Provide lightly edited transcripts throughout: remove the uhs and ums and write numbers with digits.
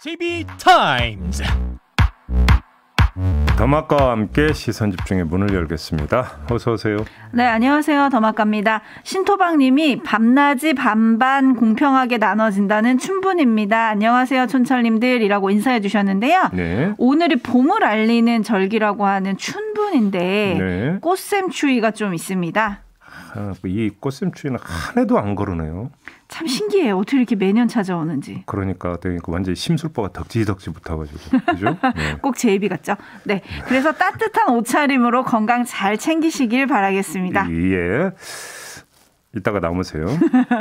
TV타임즈. 더마카와 함께 시선집중의 문을 열겠습니다. 어서 오세요. 네, 안녕하세요. 더마카입니다. 신토박님이 밤낮이 반반 공평하게 나눠진다는 춘분입니다. 안녕하세요, 촌철님들이라고 인사해 주셨는데요. 네. 오늘이 봄을 알리는 절기라고 하는 춘분인데 네. 꽃샘추위가 좀 있습니다. 이 꽃샘추위는 한 해도 안 거르네요. 참 신기해요. 어떻게 이렇게 매년 찾아오는지. 그러니까 완전히 심술보가 덕지덕지 붙어가지고 그죠? 네. 꼭 제 입이 같죠? 네. 그래서 따뜻한 옷차림으로 건강 잘 챙기시길 바라겠습니다. 예. 이따가 남으세요.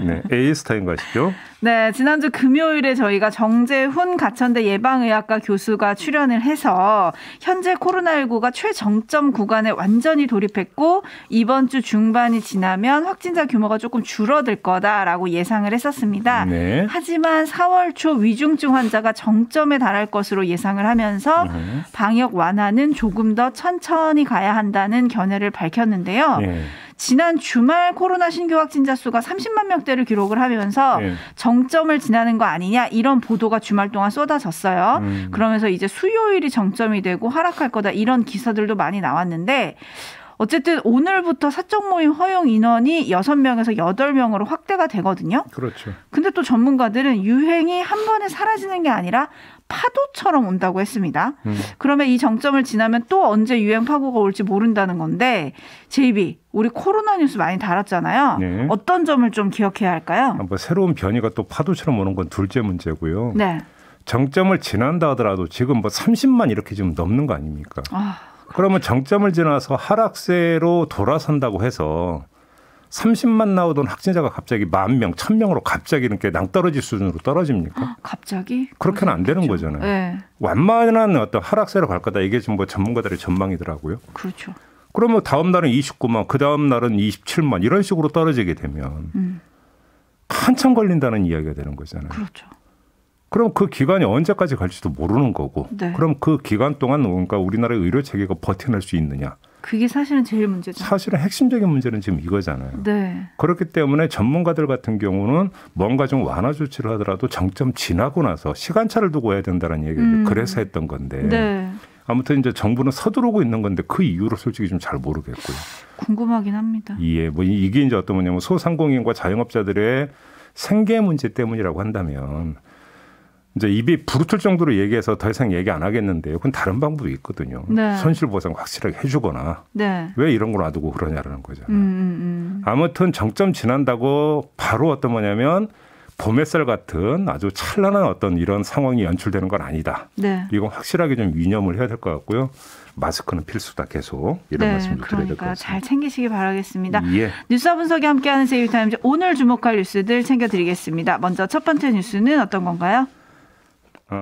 네. A스타인 가시죠. 네, 지난주 금요일에 저희가 정재훈 가천대 예방의학과 교수가 출연을 해서 현재 코로나19가 최정점 구간에 완전히 돌입했고 이번 주 중반이 지나면 확진자 규모가 조금 줄어들 거다라고 예상을 했었습니다. 네. 하지만 4월 초 위중증 환자가 정점에 달할 것으로 예상을 하면서 방역 완화는 조금 더 천천히 가야 한다는 견해를 밝혔는데요. 네. 지난 주말 코로나 신규 확진자 수가 30만 명대를 기록을 하면서 네. 정점을 지나는 거 아니냐 이런 보도가 주말 동안 쏟아졌어요. 그러면서 이제 수요일이 정점이 되고 하락할 거다 이런 기사들도 많이 나왔는데 어쨌든 오늘부터 사적 모임 허용 인원이 6명에서 8명으로 확대가 되거든요. 그렇죠. 근데 또 전문가들은 유행이 한 번에 사라지는 게 아니라 파도처럼 온다고 했습니다. 그러면 이 정점을 지나면 또 언제 유행 파고가 올지 모른다는 건데 JB, 우리 코로나 뉴스 많이 다뤘잖아요. 네. 어떤 점을 좀 기억해야 할까요? 뭐 새로운 변이가 또 파도처럼 오는 건 둘째 문제고요. 네. 정점을 지난다 하더라도 지금 뭐 30만 이렇게 좀 넘는 거 아닙니까? 그러면 정점을 지나서 하락세로 돌아선다고 해서 30만 나오던 확진자가 갑자기 10,000명, 1,000명으로 갑자기 이렇게 낭떠러지 수준으로 떨어집니까? 갑자기? 그렇게는 안 되는 거잖아요. 네. 완만한 어떤 하락세로 갈 거다. 이게 지금 뭐 전문가들의 전망이더라고요. 그렇죠. 그러면 다음 날은 29만, 그 다음 날은 27만 이런 식으로 떨어지게 되면 한참 걸린다는 이야기가 되는 거잖아요. 그렇죠. 그럼 그 기간이 언제까지 갈지도 모르는 거고. 네. 그럼 그 기간 동안 뭔가 우리나라의 의료 체계가 버텨낼 수 있느냐. 그게 사실은 제일 문제죠. 사실은 핵심적인 문제는 지금 이거잖아요. 네. 그렇기 때문에 전문가들 같은 경우는 뭔가 좀 완화 조치를 하더라도 정점 지나고 나서 시간차를 두고 해야 된다는 얘기를 그래서 했던 건데. 네. 아무튼 이제 정부는 서두르고 있는 건데 그 이유를 솔직히 좀 잘 모르겠고요. 궁금하긴 합니다. 예, 뭐 이게 이제 어떤 뭐냐면 소상공인과 자영업자들의 생계 문제 때문이라고 한다면 이제 입이 부르틀 정도로 얘기해서 더 이상 얘기 안 하겠는데요. 그건 다른 방법이 있거든요. 네. 손실보상 확실하게 해주거나 네. 왜 이런 걸 놔두고 그러냐라는 거잖아요. 아무튼 정점 지난다고 바로 어떤 뭐냐면 봄 햇살 같은 아주 찬란한 어떤 이런 상황이 연출되는 건 아니다. 네. 이건 확실하게 좀 유념을 해야 될 것 같고요. 마스크는 필수다 계속 이런 말씀 좀 드려야 될 것 그러니까 같습니다. 잘 챙기시기 바라겠습니다. 예. 뉴스와 분석이 함께하는 제이타임즈 오늘 주목할 뉴스들 챙겨드리겠습니다. 먼저 첫 번째 뉴스는 어떤 건가요? 저는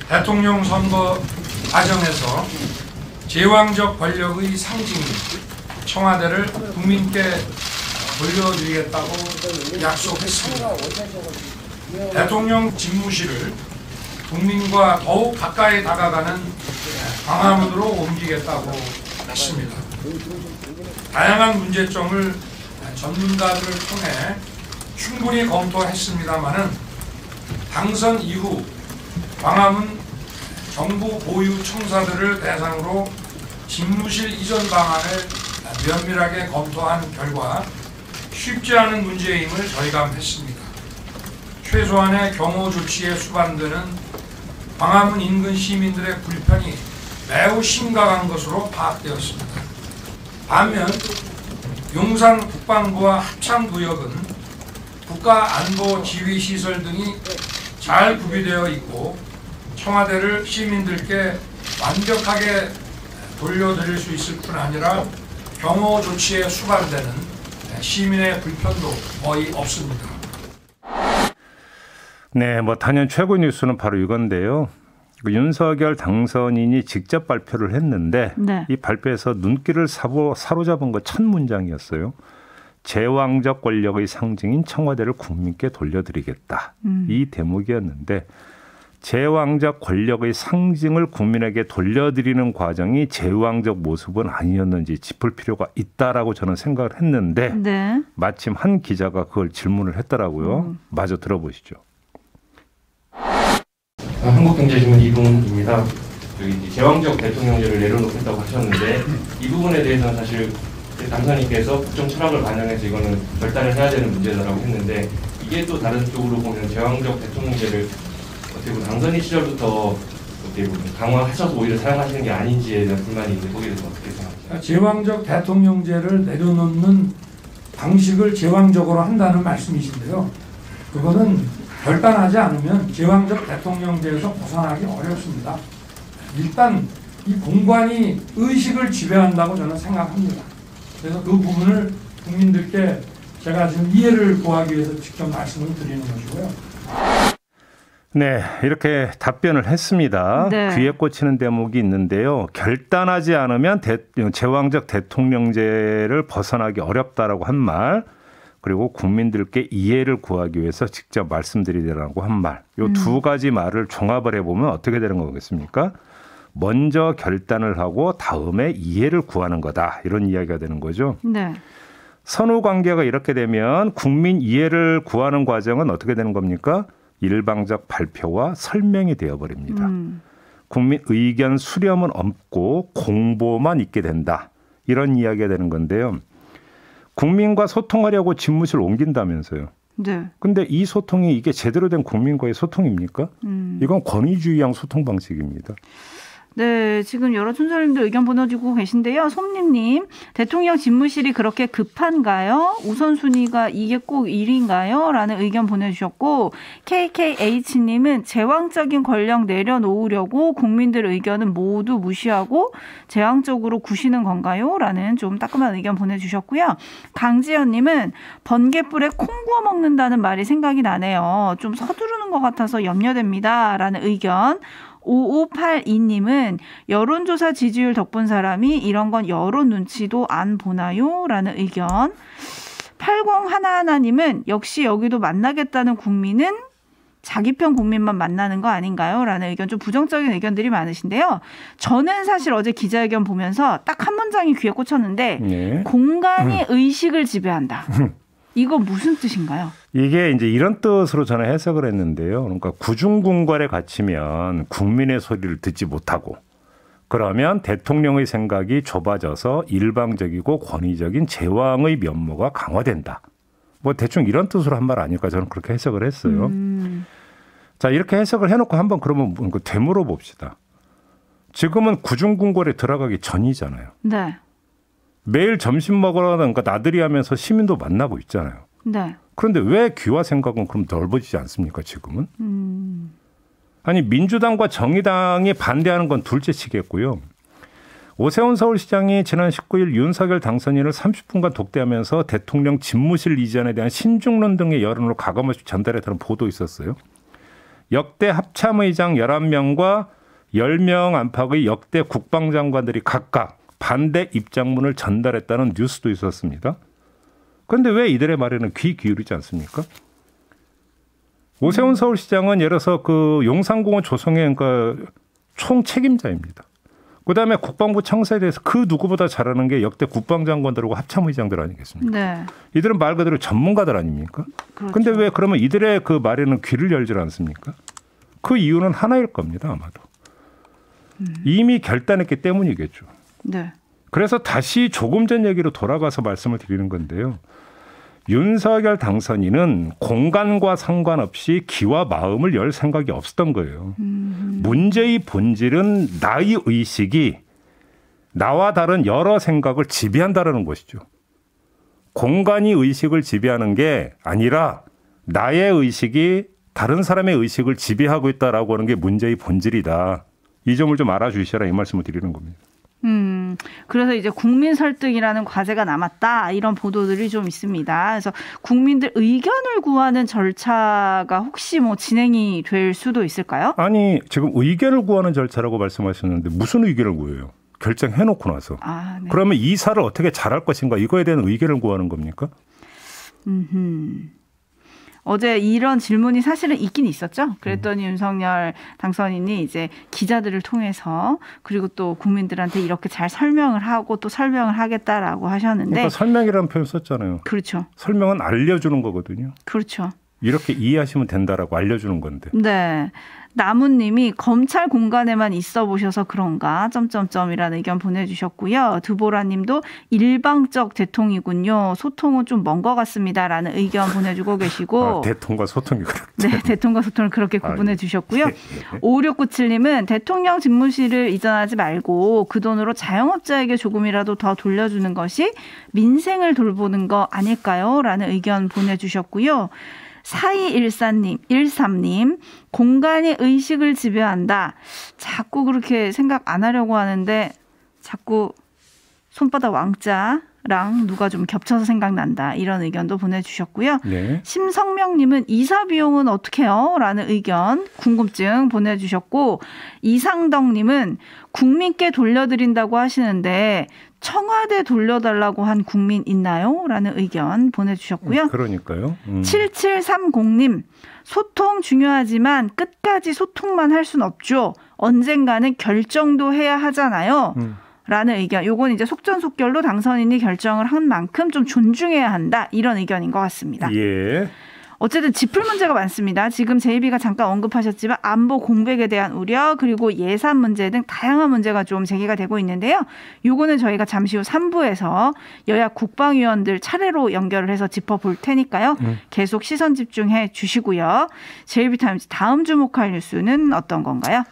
대통령 선거 과정에서 제왕적 권력의 상징 청와대를 국민께 돌려드리겠다고 약속했습니다. 대통령 집무실을 국민과 더욱 가까이 다가가는 광화문으로 옮기겠다고 했습니다. 다양한 문제점을 전문가들을 통해 충분히 검토했습니다마는 당선 이후 광화문 정부 고유 청사들을 대상으로 집무실 이전 방안을 면밀하게 검토한 결과 쉽지 않은 문제임을 절감했습니다. 최소한의 경호 조치에 수반되는 광화문 인근 시민들의 불편이 매우 심각한 것으로 파악되었습니다. 반면 용산 국방부와 합참구역은 국가안보지휘시설 등이 잘 구비되어 있고 청와대를 시민들께 완벽하게 돌려드릴 수 있을 뿐 아니라 경호 조치에 수반되는 시민의 불편도 거의 없습니다. 네, 뭐 단연 최고 뉴스는 바로 이건데요. 윤석열 당선인이 직접 발표를 했는데 네. 이 발표에서 눈길을 사로잡은 거 첫 문장이었어요. 제왕적 권력의 상징인 청와대를 국민께 돌려드리겠다. 이 대목이었는데 제왕적 권력의 상징을 국민에게 돌려드리는 과정이 제왕적 모습은 아니었는지 짚을 필요가 있다라고 저는 생각을 했는데 네. 마침 한 기자가 그걸 질문을 했더라고요. 마저 들어보시죠. 한국경제신문 이동훈입니다. 여기 제왕적 대통령제를 내려놓겠다고 하셨는데 이 부분에 대해서는 사실 당선인께서 국정 철학을 반영해서 이거는 결단을 해야 되는 문제다라고 했는데 이게 또 다른 쪽으로 보면 제왕적 대통령제를 어떻게 보면 당선인 시절부터 어떻게 보면 강화하셔서 오히려 사용하시는 게 아닌지에 대한 불만이 있는데 거기에 대해서 어떻게 생각하세요? 제왕적 대통령제를 내려놓는 방식을 제왕적으로 한다는 말씀이신데요. 그거는 결단하지 않으면 제왕적 대통령제에서 벗어나기 어렵습니다. 일단 이 공관이 의식을 지배한다고 저는 생각합니다. 그래서 그 부분을 국민들께 제가 지금 이해를 구하기 위해서 직접 말씀을 드리는 것이고요. 네, 이렇게 답변을 했습니다. 네. 귀에 꽂히는 대목이 있는데요. 결단하지 않으면 제왕적 대통령제를 벗어나기 어렵다라고 한 말, 그리고 국민들께 이해를 구하기 위해서 직접 말씀드리라고 한 말, 이 두 가지 말을 종합을 해보면 어떻게 되는 거겠습니까? 먼저 결단을 하고 다음에 이해를 구하는 거다, 이런 이야기가 되는 거죠. 네. 선후 관계가 이렇게 되면 국민 이해를 구하는 과정은 어떻게 되는 겁니까? 일방적 발표와 설명이 되어버립니다. 국민 의견 수렴은 없고 공보만 있게 된다, 이런 이야기가 되는 건데요. 국민과 소통하려고 집무실 옮긴다면서요. 네. 근데 이 소통이 이게 제대로 된 국민과의 소통입니까? 이건 권위주의형 소통 방식입니다. 네, 지금 여러 촌철님들 의견 보내주고 계신데요. 솜님님, 대통령 집무실이 그렇게 급한가요? 우선순위가 이게 꼭 일인가요? 라는 의견 보내주셨고, KKH님은 제왕적인 권력 내려놓으려고 국민들 의견은 모두 무시하고 제왕적으로 구시는 건가요? 라는 좀 따끔한 의견 보내주셨고요. 강지연님은 번개불에 콩 구워 먹는다는 말이 생각이 나네요. 좀 서두르는 것 같아서 염려됩니다. 라는 의견. 5582님은 여론조사 지지율 덕분 사람이 이런 건 여론 눈치도 안 보나요? 라는 의견. 8011님은 역시 여기도 만나겠다는 국민은 자기 편 국민만 만나는 거 아닌가요? 라는 의견, 좀 부정적인 의견들이 많으신데요. 저는 사실 어제 기자회견 보면서 딱 한 문장이 귀에 꽂혔는데 네. 공간이 의식을 지배한다. 이거 무슨 뜻인가요? 이게 이제 이런 뜻으로 저는 해석을 했는데요. 그러니까 구중궁궐에 갇히면 국민의 소리를 듣지 못하고 그러면 대통령의 생각이 좁아져서 일방적이고 권위적인 제왕의 면모가 강화된다. 뭐 대충 이런 뜻으로 한 말 아닐까 저는 그렇게 해석을 했어요. 자, 이렇게 해석을 해놓고 한번 그러면 되물어 봅시다. 지금은 구중궁궐에 들어가기 전이잖아요. 네. 매일 점심 먹으러 그러니까 나들이 하면서 시민도 만나고 있잖아요. 네. 그런데 왜 귀와 생각은 그럼 넓어지지 않습니까, 지금은? 아니, 민주당과 정의당이 반대하는 건 둘째치겠고요. 오세훈 서울시장이 지난 19일 윤석열 당선인을 30분간 독대하면서 대통령 집무실 이전에 대한 신중론 등의 여론을 가감없이 전달했다는 보도 있었어요. 역대 합참의장 11명과 10명 안팎의 역대 국방장관들이 각각 반대 입장문을 전달했다는 뉴스도 있었습니다. 그런데 왜 이들의 말에는 귀 기울이지 않습니까? 오세훈 서울시장은 예를 들어서 그 용산공원 조성의 그러니까 총책임자입니다. 그다음에 국방부 청사에 대해서 그 누구보다 잘하는 게 역대 국방장관들하고 합참의장들 아니겠습니까? 네. 이들은 말 그대로 전문가들 아닙니까? 그런데 왜 그러면 이들의 그 말에는 귀를 열지 않습니까? 그 이유는 하나일 겁니다, 아마도. 이미 결단했기 때문이겠죠. 네. 그래서 다시 조금 전 얘기로 돌아가서 말씀을 드리는 건데요. 윤석열 당선인은 공간과 상관없이 귀와 마음을 열 생각이 없었던 거예요. 문제의 본질은 나의 의식이 나와 다른 여러 생각을 지배한다는 것이죠. 공간이 의식을 지배하는 게 아니라 나의 의식이 다른 사람의 의식을 지배하고 있다라고 하는 게 문제의 본질이다. 이 점을 좀 알아주시라 이 말씀을 드리는 겁니다. 그래서 이제 국민 설득이라는 과제가 남았다 이런 보도들이 좀 있습니다. 그래서 국민들 의견을 구하는 절차가 혹시 뭐 진행이 될 수도 있을까요? 아니 지금 의견을 구하는 절차라고 말씀하셨는데 무슨 의견을 구해요? 결정해놓고 나서. 네. 그러면 이사를 어떻게 잘할 것인가 이거에 대한 의견을 구하는 겁니까? 어제 이런 질문이 사실은 있긴 있었죠. 그랬더니 윤석열 당선인이 이제 기자들을 통해서 그리고 또 국민들한테 이렇게 잘 설명을 하고 또 설명을 하겠다라고 하셨는데. 그러니까 설명이라는 표현 썼잖아요. 그렇죠. 설명은 알려주는 거거든요. 그렇죠. 이렇게 이해하시면 된다라고 알려주는 건데. 네. 나무님이 검찰 공간에만 있어 보셔서 그런가 점점점이라는 의견 보내주셨고요. 두보라님도 일방적 대통이군요. 소통은 좀 먼 것 같습니다라는 의견 보내주고 계시고. 대통과 소통이 그렇게. 네, 대통과 소통을 그렇게 구분해 주셨고요. 5697님은 대통령 집무실을 이전하지 말고 그 돈으로 자영업자에게 조금이라도 더 돌려주는 것이 민생을 돌보는 거 아닐까요? 라는 의견 보내주셨고요. 4213님, 공간이 의식을 지배한다. 자꾸 그렇게 생각 안 하려고 하는데 자꾸 손바닥 왕자랑 누가 좀 겹쳐서 생각난다. 이런 의견도 보내주셨고요. 네. 심성명님은 이사 비용은 어떻게 해요? 라는 의견, 궁금증 보내주셨고, 이상덕님은 국민께 돌려드린다고 하시는데 청와대 돌려달라고 한 국민 있나요? 라는 의견 보내주셨고요. 그러니까요. 7730님, 소통 중요하지만 끝까지 소통만 할 순 없죠. 언젠가는 결정도 해야 하잖아요. 라는 의견. 요건 이제 속전속결로 당선인이 결정을 한 만큼 좀 존중해야 한다. 이런 의견인 것 같습니다. 예. 어쨌든 짚을 문제가 많습니다. 지금 제이비가 잠깐 언급하셨지만 안보 공백에 대한 우려 그리고 예산 문제 등 다양한 문제가 좀 제기가 되고 있는데요. 요거는 저희가 잠시 후 3부에서 여야 국방위원들 차례로 연결을 해서 짚어볼 테니까요. 계속 시선 집중해 주시고요. 제이비타임즈 다음 주목할 뉴스는 어떤 건가요?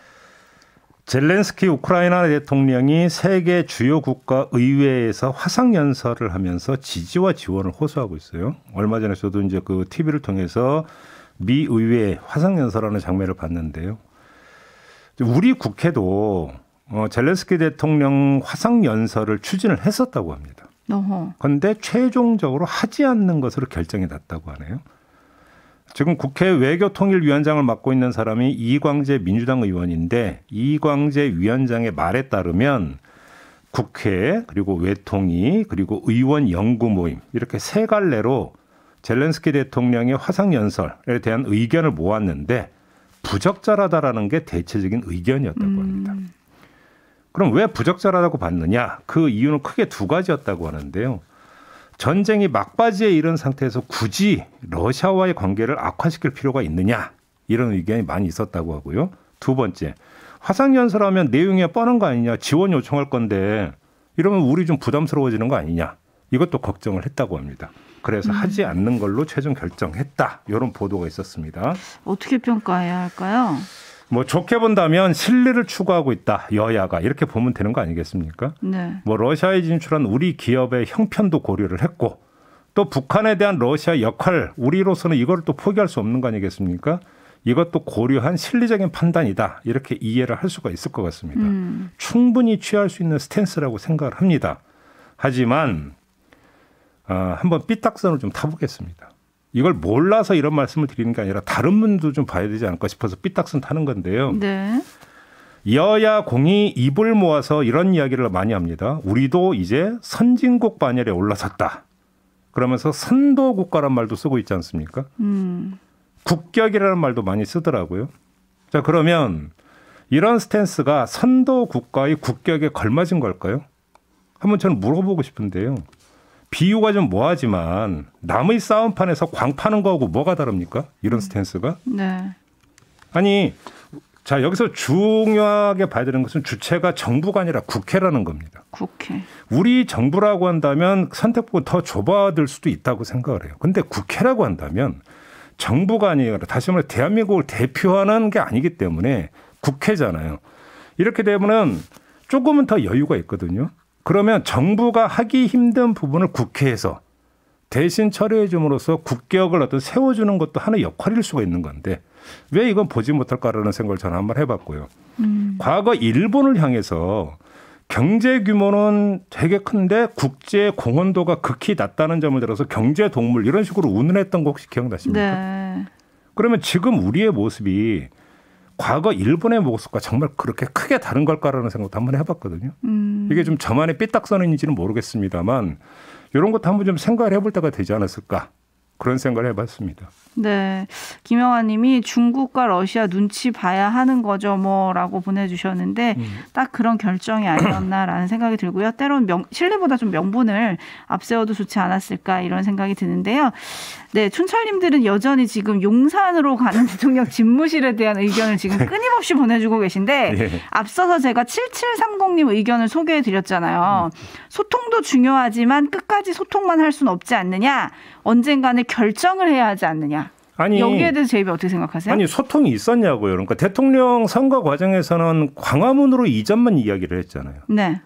젤렌스키 우크라이나 대통령이 세계 주요 국가 의회에서 화상 연설을 하면서 지지와 지원을 호소하고 있어요. 얼마 전에 저도 이제 그 TV를 통해서 미 의회 화상 연설하는 장면을 봤는데요. 우리 국회도 젤렌스키 대통령 화상 연설을 추진을 했었다고 합니다. 그런데 최종적으로 하지 않는 것으로 결정이 났다고 하네요. 지금 국회 외교통일위원장을 맡고 있는 사람이 이광재 민주당 의원인데 이광재 위원장의 말에 따르면 국회 그리고 외통위 그리고 의원 연구 모임 이렇게 세 갈래로 젤렌스키 대통령의 화상연설에 대한 의견을 모았는데 부적절하다라는 게 대체적인 의견이었다고 합니다. 그럼 왜 부적절하다고 봤느냐? 그 이유는 크게 두 가지였다고 하는데요. 전쟁이 막바지에 이른 상태에서 굳이 러시아와의 관계를 악화시킬 필요가 있느냐 이런 의견이 많이 있었다고 하고요. 두 번째, 화상연설하면 내용이 뻔한 거 아니냐, 지원 요청할 건데 이러면 우리 좀 부담스러워지는 거 아니냐, 이것도 걱정을 했다고 합니다. 그래서 하지 않는 걸로 최종 결정했다, 이런 보도가 있었습니다. 어떻게 평가해야 할까요? 뭐 좋게 본다면 신뢰를 추구하고 있다, 여야가, 이렇게 보면 되는 거 아니겠습니까? 네. 뭐 러시아에 진출한 우리 기업의 형편도 고려를 했고 또 북한에 대한 러시아 역할, 우리로서는 이걸 또 포기할 수 없는 거 아니겠습니까? 이것도 고려한 실리적인 판단이다, 이렇게 이해를 할 수가 있을 것 같습니다. 충분히 취할 수 있는 스탠스라고 생각을 합니다. 하지만 한번 삐딱선을 좀 타보겠습니다. 이걸 몰라서 이런 말씀을 드리는 게 아니라 다른 분도 좀 봐야 되지 않을까 싶어서 삐딱선 타는 건데요. 네. 여야 공이 입을 모아서 이런 이야기를 많이 합니다. 우리도 이제 선진국 반열에 올라섰다. 그러면서 선도 국가란 말도 쓰고 있지 않습니까? 국격이라는 말도 많이 쓰더라고요. 자, 그러면 이런 스탠스가 선도 국가의 국격에 걸맞은 걸까요? 한번 저는 물어보고 싶은데요. 비유가 좀 뭐하지만 남의 싸움판에서 광 파는 거하고 뭐가 다릅니까? 이런 스탠스가. 네. 아니, 자, 여기서 중요하게 봐야 되는 것은 주체가 정부가 아니라 국회라는 겁니다. 국회. 우리 정부라고 한다면 선택폭은 더 좁아질 수도 있다고 생각을 해요. 근데 국회라고 한다면 정부가 아니라 다시 말해 대한민국을 대표하는 게 아니기 때문에 국회잖아요. 이렇게 되면은 조금은 더 여유가 있거든요. 그러면 정부가 하기 힘든 부분을 국회에서 대신 처리해 줌으로써 국격을 어떤 세워주는 것도 하나의 역할일 수가 있는 건데 왜 이건 보지 못할까라는 생각을 저는 한번 해봤고요. 과거 일본을 향해서 경제 규모는 되게 큰데 국제 공헌도가 극히 낮다는 점을 들어서 경제 동물 이런 식으로 운운했던 거 혹시 기억나십니까? 네. 그러면 지금 우리의 모습이 과거 일본의 모습과 정말 그렇게 크게 다른 걸까라는 생각도 한번 해봤거든요. 이게 좀 저만의 삐딱선인지는 모르겠습니다만 이런 것도 한번 좀 생각을 해볼 때가 되지 않았을까, 그런 생각을 해봤습니다. 네, 김영아님이 중국과 러시아 눈치 봐야 하는 거죠, 뭐라고 보내주셨는데 딱 그런 결정이 아니었나라는 생각이 들고요. 때론 신뢰보다 좀 명분을 앞세워도 좋지 않았을까 이런 생각이 드는데요. 네, 춘철님들은 여전히 지금 용산으로 가는 대통령 집무실에 대한 의견을 지금 끊임없이 보내주고 계신데 예. 앞서서 제가 7730님 의견을 소개해드렸잖아요. 소통도 중요하지만 끝까지 소통만 할 수는 없지 않느냐. 언젠가는 결정을 해야 하지 않느냐. 아니, 여기에 대해서 제이비 어떻게 생각하세요? 아니 소통이 있었냐고요. 그러니까 대통령 선거 과정에서는 광화문으로 이전만 이야기를 했잖아요. 네.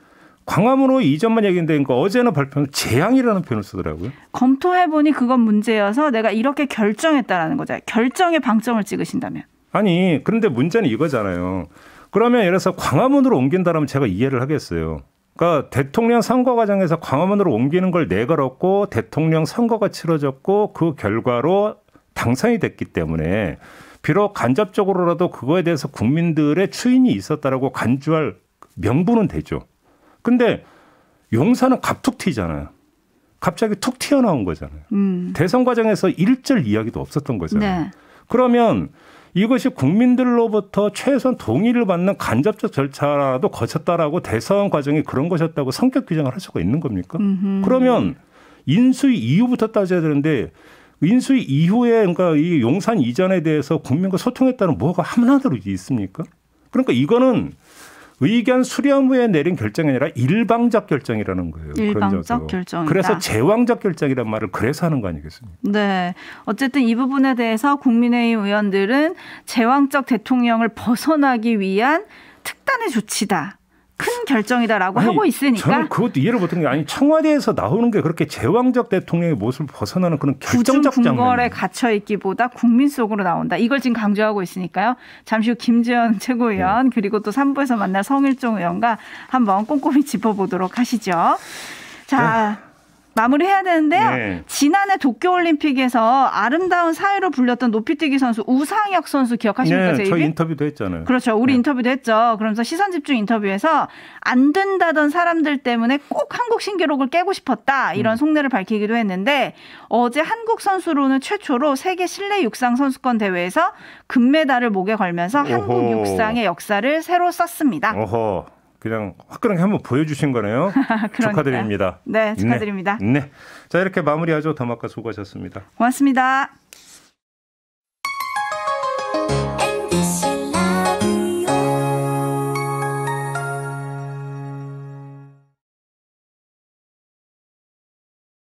광화문으로 이전만 얘기했는데 그러니까 어제는 발표는 재앙이라는 표현을 쓰더라고요. 검토해보니 그건 문제여서 내가 이렇게 결정했다라는 거죠. 결정에 방점을 찍으신다면. 아니 그런데 문제는 이거잖아요. 그러면 예를 들어서 광화문으로 옮긴다면 제가 이해를 하겠어요. 그러니까 대통령 선거 과정에서 광화문으로 옮기는 걸 내걸었고 대통령 선거가 치러졌고 그 결과로 당선이 됐기 때문에 비록 간접적으로라도 그거에 대해서 국민들의 추인이 있었다라고 간주할 명분은 되죠. 근데 용산은 갑툭 튀잖아요. 갑자기 툭 튀어나온 거잖아요. 대선 과정에서 일절 이야기도 없었던 거잖아요. 네. 그러면 이것이 국민들로부터 최소한 동의를 받는 간접적 절차라도 거쳤다라고 대선 과정이 그런 것이었다고 성격 규정을 할 수가 있는 겁니까? 그러면 인수위 이후부터 따져야 되는데 인수위 이후에 그러니까 이 용산 이전에 대해서 국민과 소통했다는 뭐가 하나도 있습니까? 그러니까 이거는 의견 수렴 후에 내린 결정이 아니라 일방적 결정이라는 거예요. 일방적 결정이다. 그래서 제왕적 결정이란 말을 그래서 하는 거 아니겠습니까? 네. 어쨌든 이 부분에 대해서 국민의힘 의원들은 제왕적 대통령을 벗어나기 위한 특단의 조치다. 큰 결정이다라고 하고 있으니까. 저는 그것도 이해를 못하는 게 아니 청와대에서 나오는 게 그렇게 제왕적 대통령의 모습을 벗어나는 그런 결정적 장면. 궁궐에 갇혀 있기보다 국민 속으로 나온다. 이걸 지금 강조하고 있으니까요. 잠시 후 김재현 최고위원 그리고 또 3부에서 만날 성일종 의원과 한번 꼼꼼히 짚어보도록 하시죠. 자. 마무리해야 되는데요. 네. 지난해 도쿄올림픽에서 아름다운 사회로 불렸던 높이뛰기 선수 우상혁 선수 기억하십니까? 네, 제이비? 저희 인터뷰도 했잖아요. 그렇죠. 우리 네. 인터뷰도 했죠. 그러면서 시선집중 인터뷰에서 안 된다던 사람들 때문에 꼭 한국 신기록을 깨고 싶었다. 이런 속내를 밝히기도 했는데 어제 한국 선수로는 최초로 세계 실내 육상 선수권 대회에서 금메달을 목에 걸면서 한국 육상의 역사를 새로 썼습니다. 어허. 그냥 화끈하게 한번 보여주신 거네요. 축하드립니다. 네, 축하드립니다. 네. 자, 이렇게 마무리하죠. 더마카 수고하셨습니다. 고맙습니다.